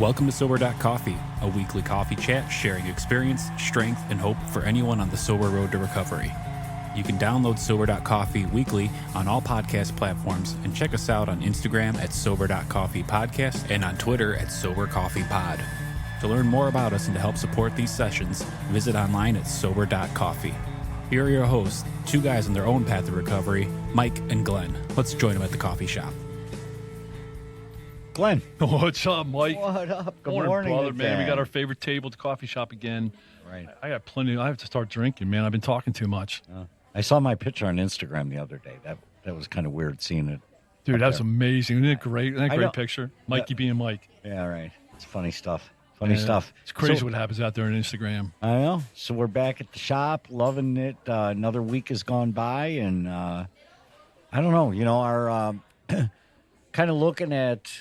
Welcome to Sober.Coffee, a weekly coffee chat sharing experience, strength, and hope for anyone on the sober road to recovery. You can download Sober.Coffee weekly on all podcast platforms and check us out on Instagram at Sober.Coffee Podcast and on Twitter at Sober.Coffee Pod. To learn more about us and to help support these sessions, visit online at Sober.Coffee. Here are your hosts, two guys on their own path to recovery, Mike and Glenn. Let's join them at the coffee shop. Glenn. What's up, Mike? What up? Good morning, brother, again. man. We got our favorite table at the coffee shop again. Right. I got plenty. I have to start drinking, man. I've been talking too much. I saw my picture on Instagram the other day. That was kind of weird seeing it. Dude, that was amazing. Isn't it great? Isn't that a great know. picture? Mikey being Mike. Yeah, right. It's funny stuff. Funny stuff. It's crazy So- what happens out there on Instagram. I know. So we're back at the shop, loving it. Another week has gone by, and I don't know. You know, our kind of looking at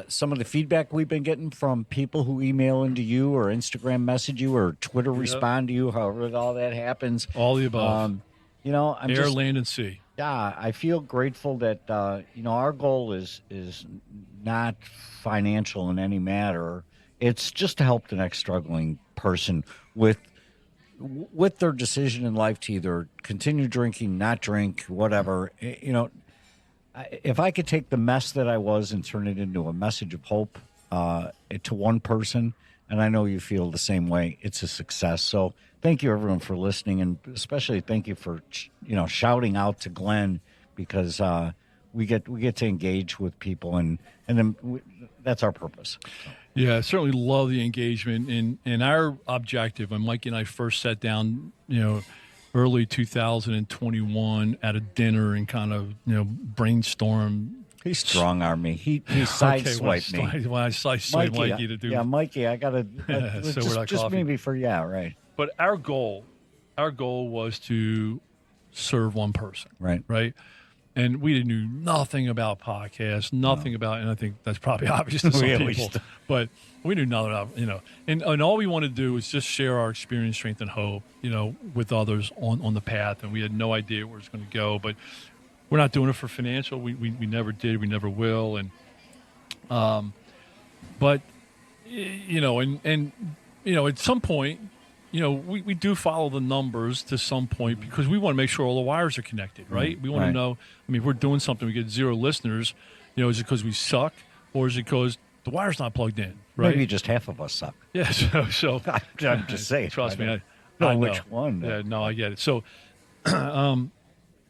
some of the feedback we've been getting from people who email into you or Instagram message you or Twitter respond to you, however all that happens. All the above. You know, I'm Air, just, land, and sea. yeah, I feel grateful that you know, our goal is not financial in any matter. It's just to help the next struggling person with their decision in life to either continue drinking, not drink, whatever. You know, if I could take the mess that I was and turn it into a message of hope to one person, and I know you feel the same way, it's a success. So thank you, everyone, for listening, and especially thank you for shouting out to Glenn, because we get to engage with people, and then that's our purpose. Yeah, I certainly love the engagement. And our objective, when Mikey and I first sat down, early 2021 at a dinner and kind of, brainstorm. He strong-armed me. He sideswiped me. Well, I sideswiped Mikey to do. Yeah, Mikey, I got to just maybe for, right. But our goal was to serve one person. Right. And we knew nothing about podcasts, nothing about, and I think that's probably obvious to some people, but we knew nothing about, and all we wanted to do was just share our experience, strength, and hope, with others on the path. And we had no idea where it's going to go, but we're not doing it for financial. We never did. We never will. And, but, at some point, we do follow the numbers to some point because we want to make sure all the wires are connected, right? We want to know, if we're doing something, we get 0 listeners, is it because we suck, or is it because the wire's not plugged in, right? Maybe just half of us suck. Yeah, so I'm just saying. Trust me, I know know which one. Yeah, no, I get it. So,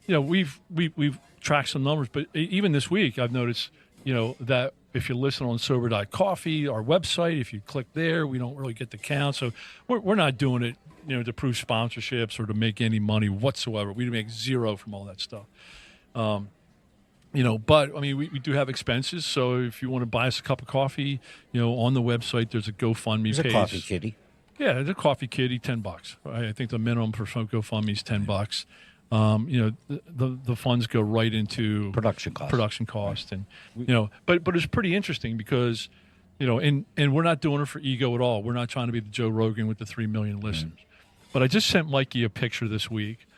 we've tracked some numbers, but even this week, I've noticed, that if you listen on Sober.Coffee, our website, if you click there, we don't really get the count. So we're not doing it, to prove sponsorships or to make any money whatsoever. We make 0 from all that stuff. But we do have expenses. So if you want to buy us a cup of coffee, on the website, there's a GoFundMe There's page. a coffee kitty. Yeah, there's a coffee kitty, $10. I think the minimum for GoFundMe is $10. The funds go right into Production cost, and but it's pretty interesting because and we're not doing it for ego at all. We're not trying to be the Joe Rogan with the 3 million listeners. But I just sent Mikey a picture this week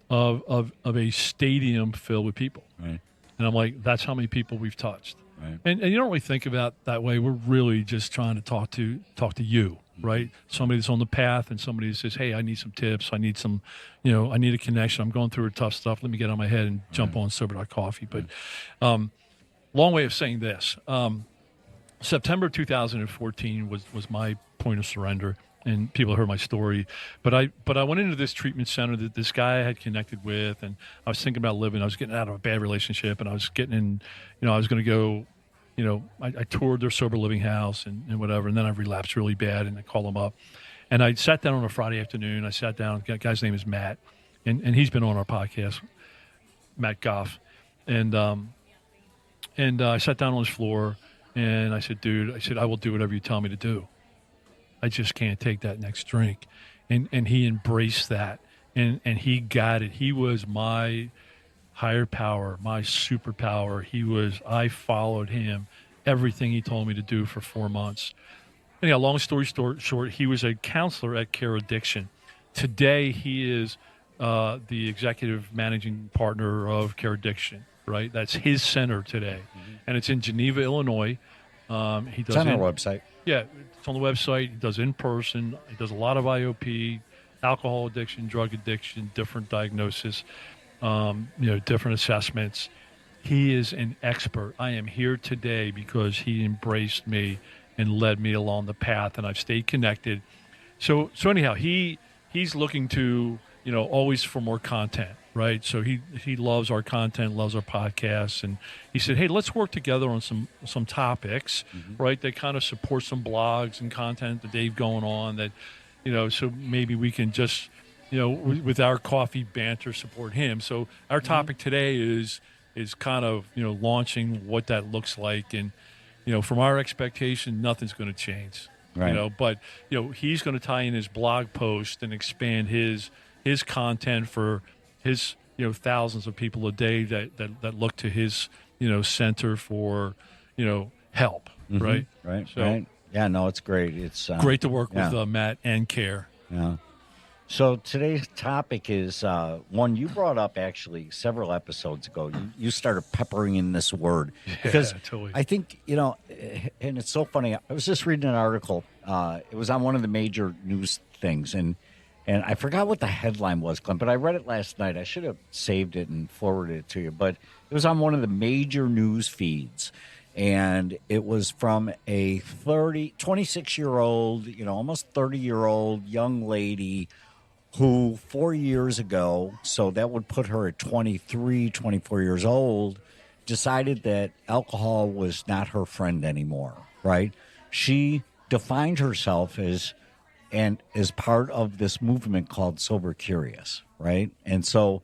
of a stadium filled with people, right? And I'm like, that's how many people we've touched, right? And you don't really think about it that way. We're really just trying to talk to you. Right? Somebody that's on the path and somebody that says, hey, I need some tips. I need some, I need a connection. I'm going through a tough stuff. Let me get on my head and jump on Sober.Coffee. But long way of saying this. September 2014 was my point of surrender, and people heard my story. But I went into this treatment center that this guy I had connected with, and I was thinking about living. I was getting out of a bad relationship, and I was getting in, I was going to go. I toured their sober living house and whatever, and then I relapsed really bad, and I called them up. And I sat down on a Friday afternoon. I sat down. The guy's name is Matt, and he's been on our podcast, Matt Goff. And I sat down on his floor, and I said, dude, I will do whatever you tell me to do. I just can't take that next drink. And he embraced that, and he got it. He was my higher power, my superpower. I followed him, everything he told me to do for 4 months. Anyhow, long story short, he was a counselor at Care Addiction. Today, he is the executive managing partner of Care Addiction, right? That's his center today. And it's in Geneva, Illinois. He does It's on our website. Yeah, it's on the website. He does in person. He does a lot of IOP, alcohol addiction, drug addiction, different diagnosis, different assessments. He is an expert. I am here today because he embraced me and led me along the path, and I've stayed connected. So anyhow, he's looking to, always for more content, right? So he loves our content, loves our podcasts, and he said, hey, let's work together on some topics, right, that kind of support some blogs and content that they've going on that, so maybe we can just, with our coffee banter support him. So our topic today is kind of, launching what that looks like. And, from our expectation, nothing's going to change. Right. But he's going to tie in his blog post and expand his content for his thousands of people a day that look to his center for help. Right. Right. Yeah. No, it's great. It's great to work with Matt and Care. Yeah. So today's topic is one you brought up actually several episodes ago. You started peppering in this word because totally. I think, and it's so funny. I was just reading an article. It was on one of the major news things, and I forgot what the headline was, Glenn, but I read it last night. I should have saved it and forwarded it to you, but it was on one of the major news feeds. And it was from a 26-year-old, almost 30-year-old young lady who 4 years ago, so that would put her at 23, 24 years old, decided that alcohol was not her friend anymore, right? She defined herself as part of this movement called Sober Curious, right? And so,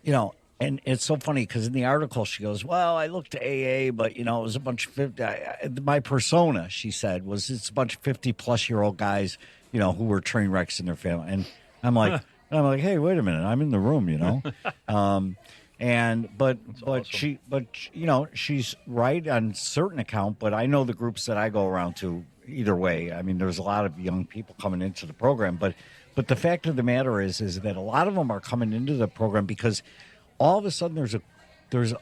and it's so funny because in the article she goes, well, I looked to AA, but, it was a bunch of my persona, she said, was it's a bunch of 50-plus-year-old guys, who were train wrecks in their family. And I'm like, hey, wait a minute, I'm in the room, but awesome. She's right on certain account, but I know the groups that I go around to either way. I mean, there's a lot of young people coming into the program, but the fact of the matter is that a lot of them are coming into the program because all of a sudden there's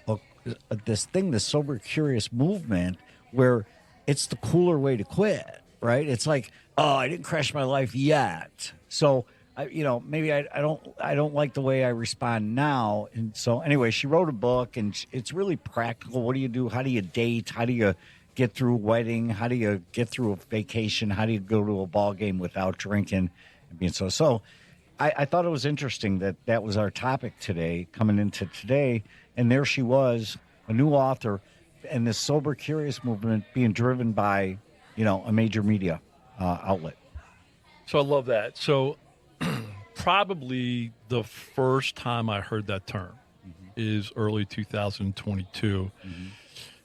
this Sober Curious movement where it's the cooler way to quit, right? It's like, oh, I didn't crash my life yet, so maybe I don't like the way I respond now. And so anyway, she wrote a book, and it's really practical. What do you do? How do you date? How do you get through a wedding? How do you get through a vacation? How do you go to a ball game without drinking? And being so I thought it was interesting that was our topic today, coming into today. And there she was, a new author, and this Sober Curious movement being driven by, a major media outlet. So I love that. So probably the first time I heard that term is early 2022,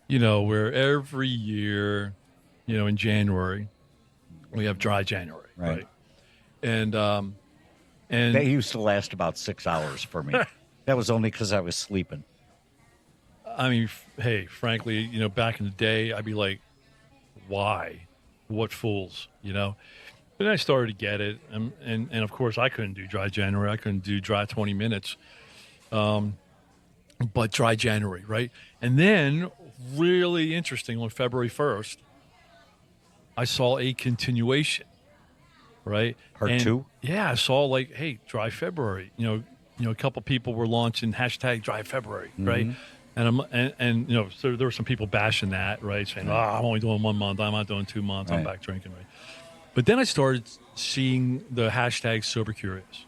where every year, in January, we have dry January, right? And that used to last about 6 hours for me. That was only because I was sleeping. I mean, hey, frankly, back in the day, I'd be like, why? What fools, Then I started to get it, and of course, I couldn't do dry January. I couldn't do dry 20 minutes, but dry January, right? And then, really interesting, on February 1st, I saw a continuation, right? Part two? Yeah, I saw hey, dry February. A couple people were launching hashtag dry February, right? And so there were some people bashing that, right? Saying, I'm only doing 1 month. I'm not doing 2 months. I'm back drinking, right? But then I started seeing the hashtag Sober Curious,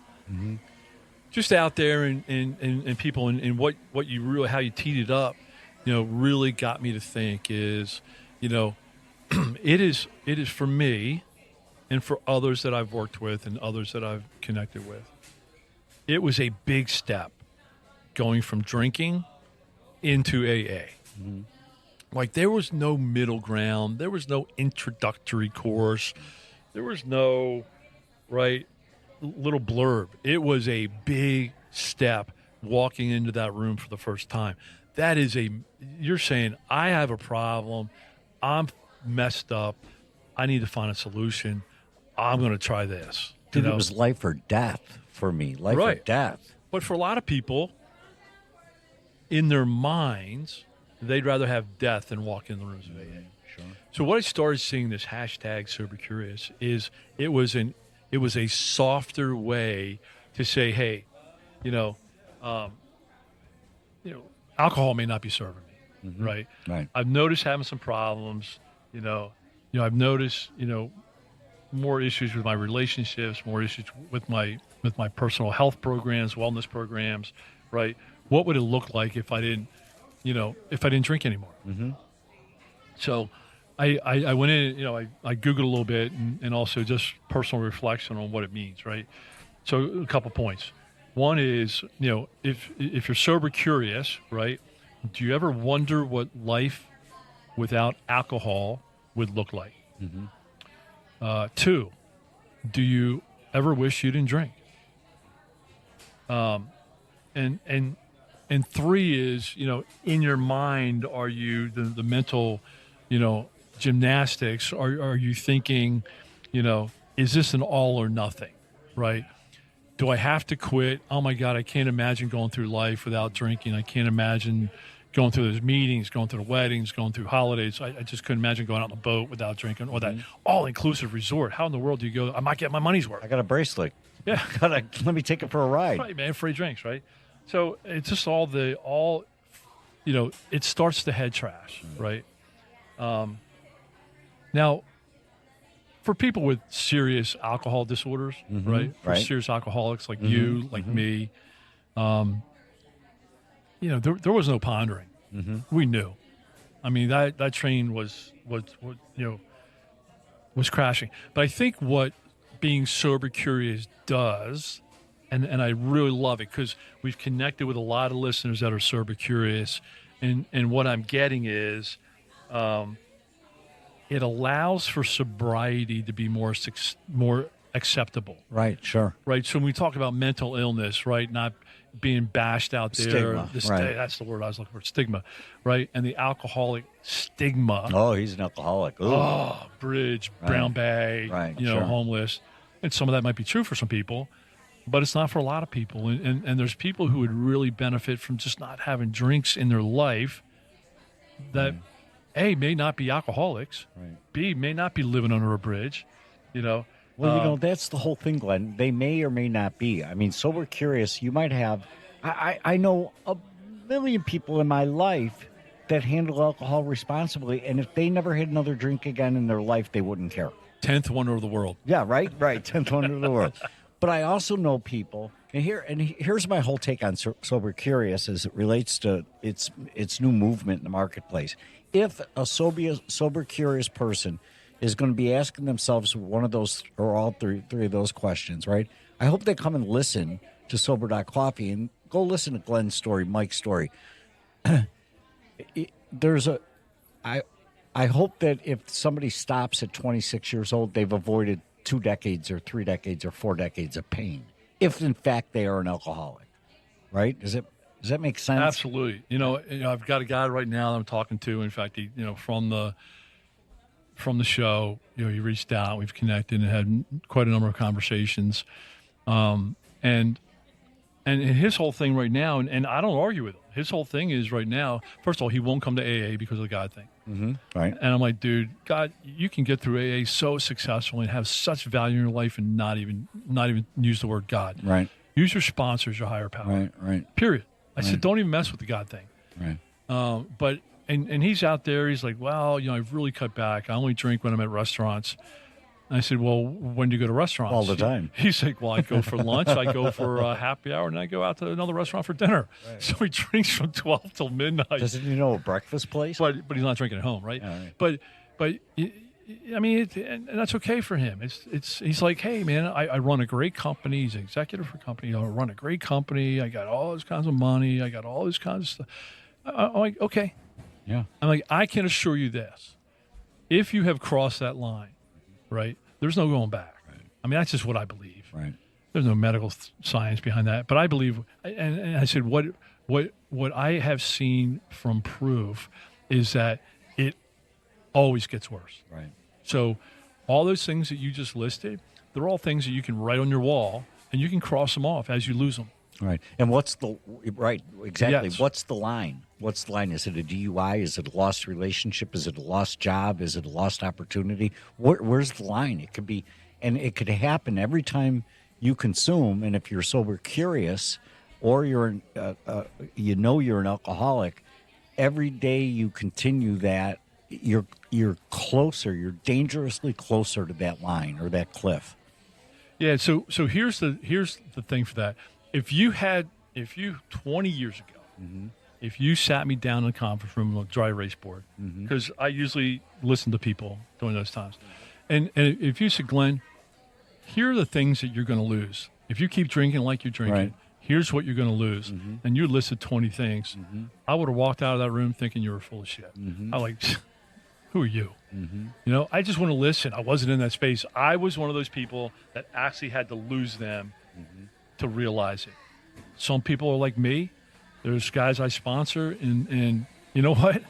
just out there, and people, and what you really, how you teed it up, really got me to think is, it is for me, and for others that I've worked with and others that I've connected with. It was a big step going from drinking into AA. Like, there was no middle ground. There was no introductory course. There was no, little blurb. It was a big step walking into that room for the first time. That is you're saying, I have a problem. I'm messed up. I need to find a solution. I'm going to try this. Dude, it was life or death for me. Life or death. But for a lot of people, in their minds, they'd rather have death than walk in the rooms of AA. Sure. So what I started seeing this hashtag Sober Curious is it was a softer way to say, hey, you know, alcohol may not be serving me, right? Right. I've noticed having some problems, I've noticed, more issues with my relationships, more issues with my personal health programs, wellness programs, right? What would it look like if I didn't drink anymore? Mm-hmm. So I went in, I Googled a little bit and also just personal reflection on what it means, right? So a couple points. One is, if you're sober curious, right, do you ever wonder what life without alcohol would look like? Mm-hmm. 2, do you ever wish you didn't drink? And 3 is, in your mind, are you the mental, gymnastics? Are you thinking, is this an all or nothing, right? Do I have to quit? Oh my God, I can't imagine going through life without drinking. I can't imagine going through those meetings, going through the weddings, going through holidays. I just couldn't imagine going out on a boat without drinking, or that all-inclusive resort. How in the world do you go? I might get my money's worth. I got a bracelet. Yeah. Let me take it for a ride. Right, man. Free drinks, right? So it's just it starts the head trash, right? Now, for people with serious alcohol disorders, right? For serious alcoholics like you, like me, there was no pondering. We knew. I mean, that train was crashing. But I think what being sober curious does, and I really love it because we've connected with a lot of listeners that are sober curious, and what I'm getting is, it allows for sobriety to be more acceptable. Right, sure. Right. So when we talk about mental illness, right, not being bashed out there. Stigma, right. That's the word I was looking for, stigma, right? And the alcoholic stigma. Oh, he's an alcoholic. Ooh. Oh, bridge, brown bag, right, sure. Homeless. And some of that might be true for some people, but it's not for a lot of people. And there's people who would really benefit from just not having drinks in their life that, A, may not be alcoholics, right. B, may not be living under a bridge, Well, that's the whole thing, Glenn. They may or may not be. I mean, sober curious, you might have. I know a million people in my life that handle alcohol responsibly, and if they never had another drink again in their life, they wouldn't care. 10th wonder of the world. Yeah, right. 10th wonder of the world. But I also know people, and here's my whole take on sober curious as it relates to its new movement in the marketplace. If a sober curious person is going to be asking themselves one of those or all three of those questions, right? I hope they come and listen to Sober.Coffee and go listen to Glenn's story, Mike's story. I hope that if somebody stops at 26 years old, they've avoided 2 decades or 3 decades or 4 decades of pain, if in fact they are an alcoholic, right? Does that make sense? Absolutely. I've got a guy right now that I'm talking to. In fact, he, from the show, he reached out, we've connected and had quite a number of conversations. And his whole thing right now, and I don't argue with him. His whole thing is right now, first of all, he won't come to AA because of the God thing. Mm-hmm. Right. And I'm like, dude, God, you can get through AA so successfully and have such value in your life and not even use the word God. Right. Use your sponsors, your higher power. Right. Period. I said, don't even mess with the God thing. Right. But he's out there. He's like, well, I've really cut back. I only drink when I'm at restaurants. And I said, well, when do you go to restaurants? All the time. He's like, well, I go for lunch, I go for a happy hour, and I go out to another restaurant for dinner. Right. So he drinks from 12 till midnight. Doesn't he know a breakfast place? But he's not drinking at home, right? Right. But I mean, and that's okay for him. He's like, hey, man, I run a great company. He's an executive for a company. I run a great company. I got all this kinds of money. I got all this kinds of stuff. I'm like, okay. Yeah. I'm like, I can assure you this. If you have crossed that line, right, there's no going back. Right. I mean, that's just what I believe. Right. There's no medical science behind that. But I believe, and I said, what I have seen from proof is that it always gets worse. Right. So all those things that you just listed, they're all things that you can write on your wall, and you can cross them off as you lose them. Right. And exactly. Yes. What's the line? What's the line? Is it a DUI? Is it a lost relationship? Is it a lost job? Is it a lost opportunity? Where's the line? It could be, and it could happen every time you consume. And if you're sober curious, or you're you're an alcoholic, every day you continue that, you're closer. You're dangerously closer to that line or that cliff. Yeah. So here's the thing for that. If you 20 years ago, if you sat me down in a conference room on a dry erase board, because I usually listen to people during those times, and if you said, Glenn, here are the things that you're going to lose if you keep drinking like you're drinking. Right. Here's what you're going to lose, and you listed 20 things. I would have walked out of that room thinking you were full of shit. I'm like, who are you? I just want to listen. I wasn't in that space. I was one of those people that actually had to lose them to realize it. Some people are like me. There's guys I sponsor, and you know what?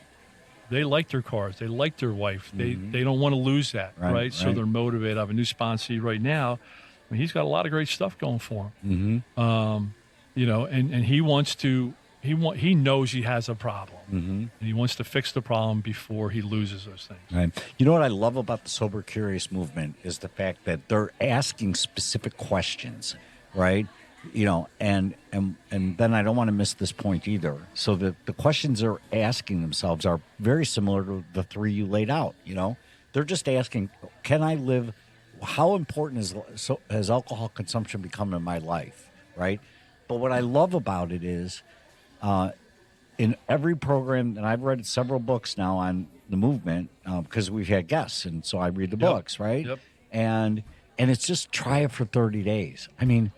They like their cars. They like their wife. They don't want to lose that, right? So they're motivated. I have a new sponsee right now. I mean, he's got a lot of great stuff going for him. And he wants to. He knows he has a problem, and he wants to fix the problem before he loses those things. Right. You know what I love about the Sober Curious movement is the fact that they're asking specific questions, right? And then I don't want to miss this point either. So the questions they're asking themselves are very similar to the three you laid out. They're just asking, can I live? How important has alcohol consumption become in my life, right? But what I love about it is, in every program, and I've read several books now on the movement because we've had guests, and so I read the books, right? Yep. And it's just try it for 30 days. I mean,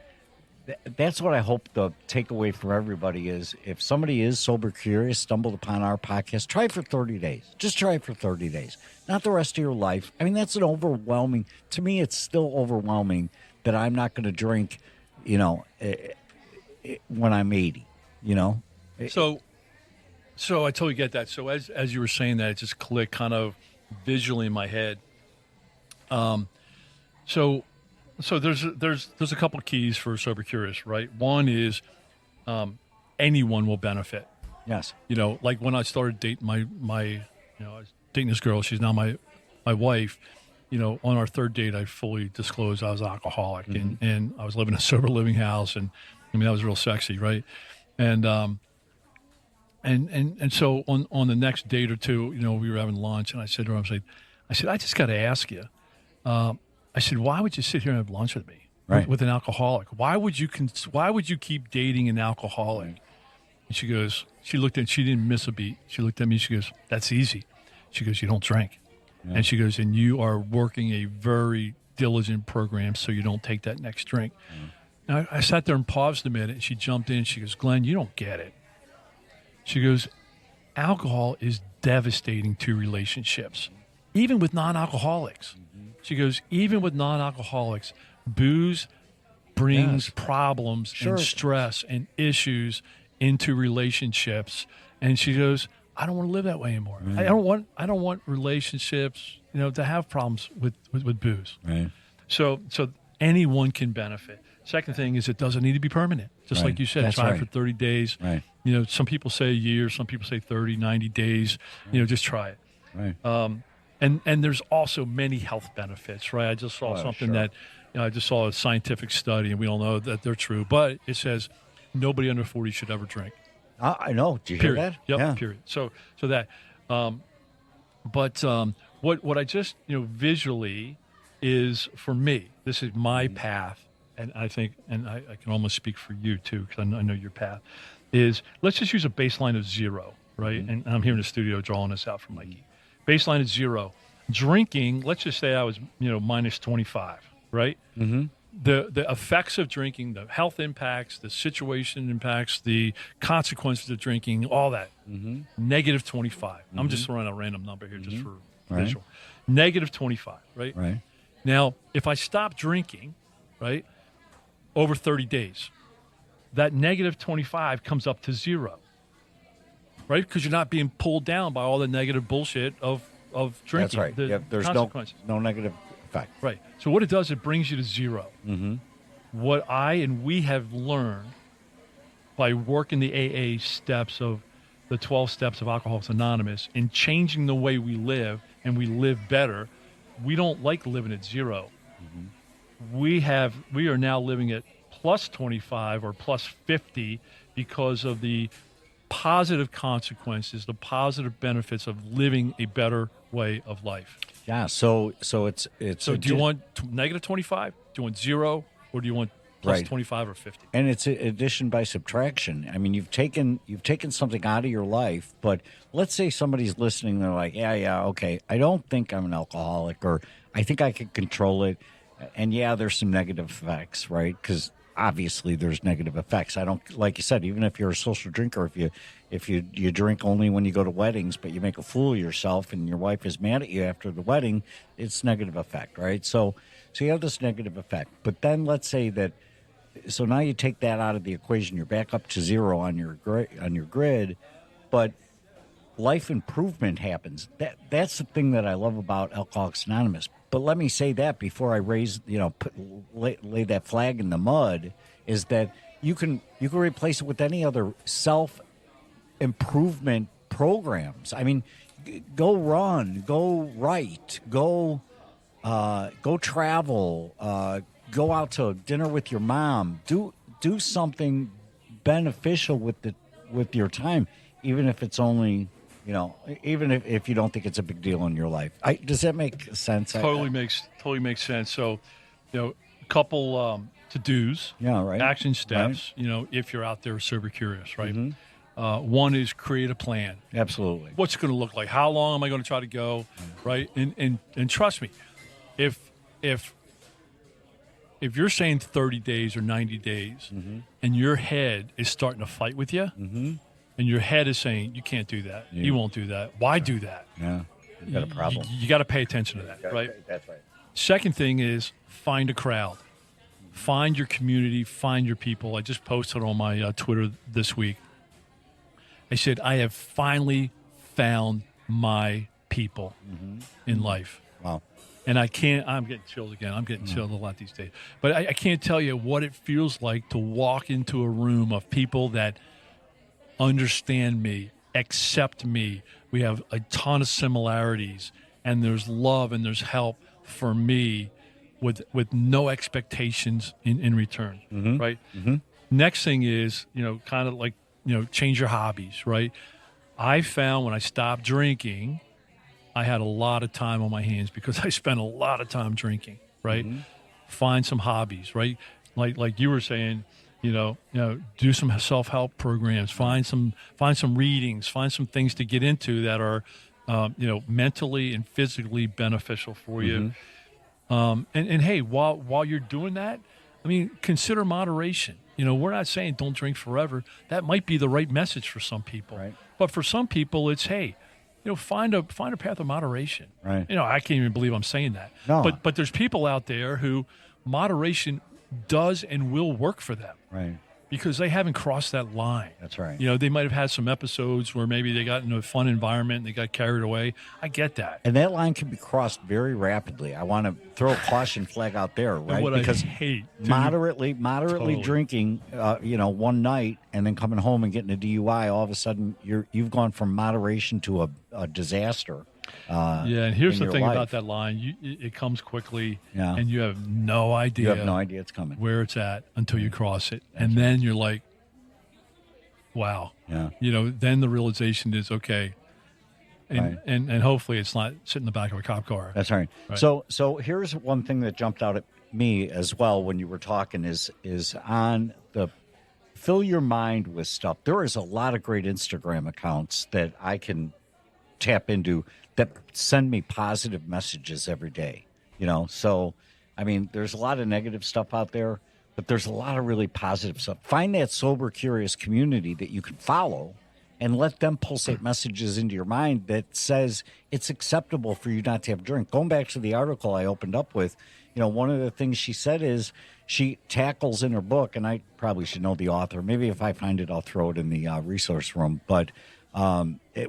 that's what I hope the takeaway from everybody is. If somebody is sober curious, stumbled upon our podcast, try it for 30 days. Just try it for 30 days, not the rest of your life. I mean, that's an overwhelming. To me, it's still overwhelming that I'm not going to drink, when I'm 80. So I totally get that. So as you were saying that, it just clicked kind of visually in my head. So there's a couple of keys for Sober Curious, right? One is anyone will benefit. Yes. Like when I started dating I was dating this girl. She's now my wife. On our third date, I fully disclosed I was alcoholic, and I was living in a sober living house, and I mean that was real sexy, right? And so on the next date or two, we were having lunch, and I said to her, I just got to ask you. I said, why would you sit here and have lunch with me, with an alcoholic? Why would you keep dating an alcoholic? And she looked at, she didn't miss a beat. She looked at me, she goes, that's easy. She goes, you don't drink. Yeah. And she goes, and you are working a very diligent program so you don't take that next drink. Now, I sat there and paused a minute, and she jumped in. She goes, Glenn, you don't get it. She goes, alcohol is devastating to relationships, even with non-alcoholics. She goes, even with non-alcoholics, booze brings problems and stress and issues into relationships. And she goes, I don't want to live that way anymore. I don't want relationships, to have problems with booze. Right. So anyone can benefit. Second thing is it doesn't need to be permanent. Just like you said, That's try right. it for 30 days. Right. Some people say a year, some people say 30, 90 days. Just try it. Right. And there's also many health benefits, right? I just saw something that, I just saw a scientific study, and we all know that they're true, but it says nobody under 40 should ever drink. I know. Do you hear that? Yep, yeah. Period. So that, what I just, visually is, for me, this is my path, and I think, and I can almost speak for you too, because I know your path, is let's just use a baseline of 0, right? And I'm here in the studio drawing this out for Mikey. Baseline is 0. Drinking, let's just say I was, minus 25, right? Mm-hmm. The effects of drinking, the health impacts, the situation impacts, the consequences of drinking, all that, negative 25. I'm just throwing a random number here just for visual. Negative 25, right? Right. Now, if I stop drinking, right, over 30 days, that negative 25 comes up to 0. Right, because you're not being pulled down by all the negative bullshit of drinking. That's right. There's no negative effect. Right. So what it does, it brings you to 0. Mm-hmm. What I and we have learned by working the AA steps of the 12 steps of Alcoholics Anonymous and changing the way we live, and we live better. We don't like living at zero. We are now living at plus 25 or plus 50 because of the positive consequences, the positive benefits of living a better way of life. Yeah. So it's. So do you want negative 25? Do you want zero, or do you want plus 25 or 50? And it's addition by subtraction. I mean, you've taken something out of your life, but let's say somebody's listening. They're like, yeah, okay. I don't think I'm an alcoholic, or I think I can control it. And yeah, there's some negative effects, right? Because obviously there's negative effects. I don't, like you said, even if you're a social drinker, if you drink only when you go to weddings, but you make a fool of yourself and your wife is mad at you after the wedding, it's negative effect, right? So you have this negative effect. But then let's say that, so now you take that out of the equation, you're back up to zero on your grid, but life improvement happens. That's the thing that I love about Alcoholics Anonymous. But let me say that before I lay that flag in the mud, is that you can replace it with any other self-improvement programs. I mean, go run, go write, go travel, go out to dinner with your mom. Do something beneficial with your time, even if it's only, even if you don't think it's a big deal in your life. Does that make sense? Totally makes sense. So, a couple to-dos, action steps, right. If you're out there sober curious, right? Mm-hmm. One is create a plan. Absolutely. What's it going to look like? How long am I going to try to go, right? And trust me, if you're saying 30 days or 90 days, mm-hmm. and your head is starting to fight with you, mm-hmm. and your head is saying, you can't do that. Yeah. You won't do that. Why do that? Yeah. You got a problem. You got to pay attention to that, right? That's right. Second thing is find a crowd. Find your community. Find your people. I just posted on my Twitter this week. I said, I have finally found my people mm-hmm. in life. Wow. And I'm getting chilled again. I'm getting chilled a lot these days. But I can't tell you what it feels like to walk into a room of people that understand me, accept me. We have a ton of similarities, and there's love and there's help for me with no expectations in return, mm-hmm. right? Mm-hmm. Next thing is, kind of like, change your hobbies, right? I found when I stopped drinking, I had a lot of time on my hands because I spent a lot of time drinking, right? Mm-hmm. Find some hobbies, right? Like you were saying, do some self-help programs, find some readings, find some things to get into that are, mentally and physically beneficial for you. Mm-hmm. And hey, while you're doing that, I mean, consider moderation. We're not saying don't drink forever. That might be the right message for some people. Right. But for some people, it's, hey, find a path of moderation. Right. I can't even believe I'm saying that. No. But there's people out there who moderation does and will work for them. Right. Because they haven't crossed that line. That's right. They might have had some episodes where maybe they got into a fun environment and they got carried away. I get that. And that line can be crossed very rapidly. I want to throw a caution flag out there, right? Because I hate moderately totally. drinking, one night and then coming home and getting a DUI, all of a sudden you've gone from moderation to a disaster. And here's the thing life. about that line: it comes quickly, yeah. and you have no idea. You have no idea it's coming. Where it's at until you cross it, That's and right. then you're like, "Wow." Yeah. Then the realization is okay, and right. and hopefully it's not sitting in the back of a cop car. That's right. So here's one thing that jumped out at me as well when you were talking is on the fill your mind with stuff. There is a lot of great Instagram accounts that I can tap into that send me positive messages every day, so I mean there's a lot of negative stuff out there, but there's a lot of really positive stuff. Find that sober curious community that you can follow and let them pulsate messages into your mind that says it's acceptable for you not to have a drink. Going back to the article I opened up with, one of the things she said is she tackles in her book, and I probably should know the author, maybe if I find it I'll throw it in the resource room, but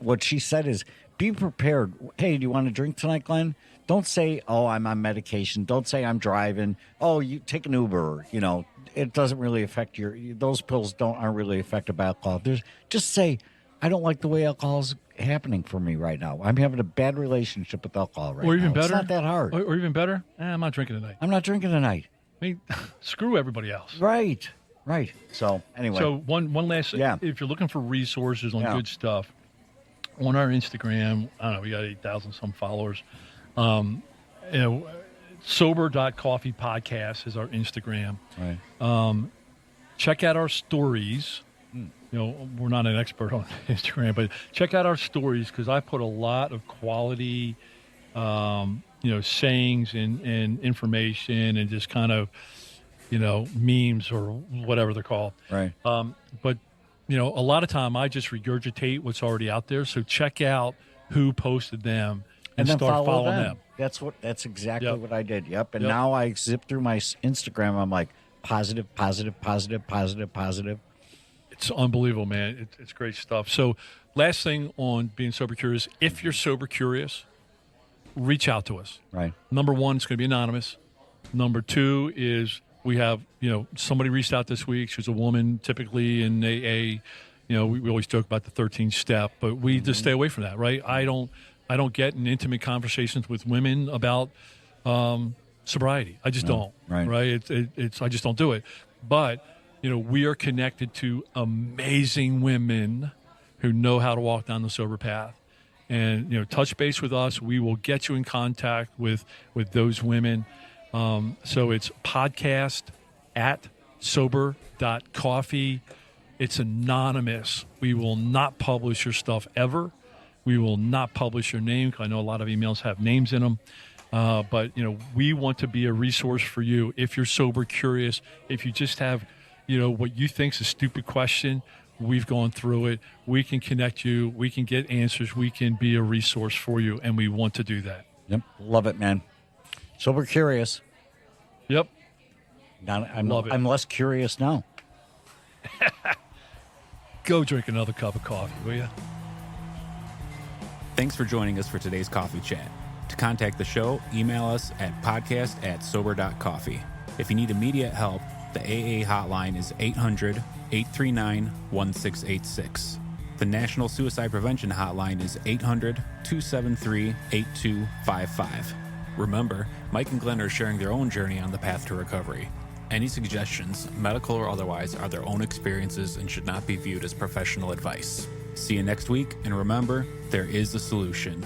what she said is, be prepared. Hey, do you want to drink tonight, Glenn? Don't say, oh, I'm on medication. Don't say I'm driving. Oh, you take an Uber. You know, it doesn't really affect those pills aren't really affected by alcohol. Just say, I don't like the way alcohol's happening for me right now. I'm having a bad relationship with alcohol right now. Or even better. It's not that hard. Or even better, I'm not drinking tonight. I'm not drinking tonight. I mean, screw everybody else. Right. So anyway. So one last, Yeah. if you're looking for resources on Yeah. good stuff, on our Instagram, I don't know, we got 8,000 some followers. Sober.Coffee Podcast is our Instagram. Right. Check out our stories. You know, we're not an expert on Instagram, but check out our stories because I put a lot of quality, sayings and information and just kind of, memes or whatever they're called. Right. But, a lot of time I just regurgitate what's already out there. So check out who posted them and then start following them. That's exactly Yep. what I did. Yep. And Yep. now I zip through my Instagram. I'm like positive. It's unbelievable, man. It's great stuff. So last thing on being sober curious, if you're sober curious, reach out to us. Right. Number one, it's going to be anonymous. Number two is we have, somebody reached out this week. She was a woman, typically in AA. We always joke about the 13th step, but we just stay away from that, right? I don't get in intimate conversations with women about sobriety. I just don't. Right. I just don't do it. But we are connected to amazing women who know how to walk down the sober path. And, touch base with us. We will get you in contact with those women. So it's podcast at Sober.Coffee. It's anonymous. We will not publish your stuff ever. We will not publish your name because I know a lot of emails have names in them. But, we want to be a resource for you. If you're sober curious, if you just have what you think is a stupid question, we've gone through it. We can connect you. We can get answers. We can be a resource for you, and we want to do that. Yep. Love it, man. Sober curious. Yep. Love it. I'm less curious now. Go drink another cup of coffee, will you? Thanks for joining us for today's coffee chat. To contact the show, email us at podcast@sober.coffee. If you need immediate help, the AA hotline is 800-839-1686. The National Suicide Prevention Hotline is 800-273-8255. Remember, Mike and Glenn are sharing their own journey on the path to recovery. Any suggestions, medical or otherwise, are their own experiences and should not be viewed as professional advice. See you next week, and remember, there is a solution.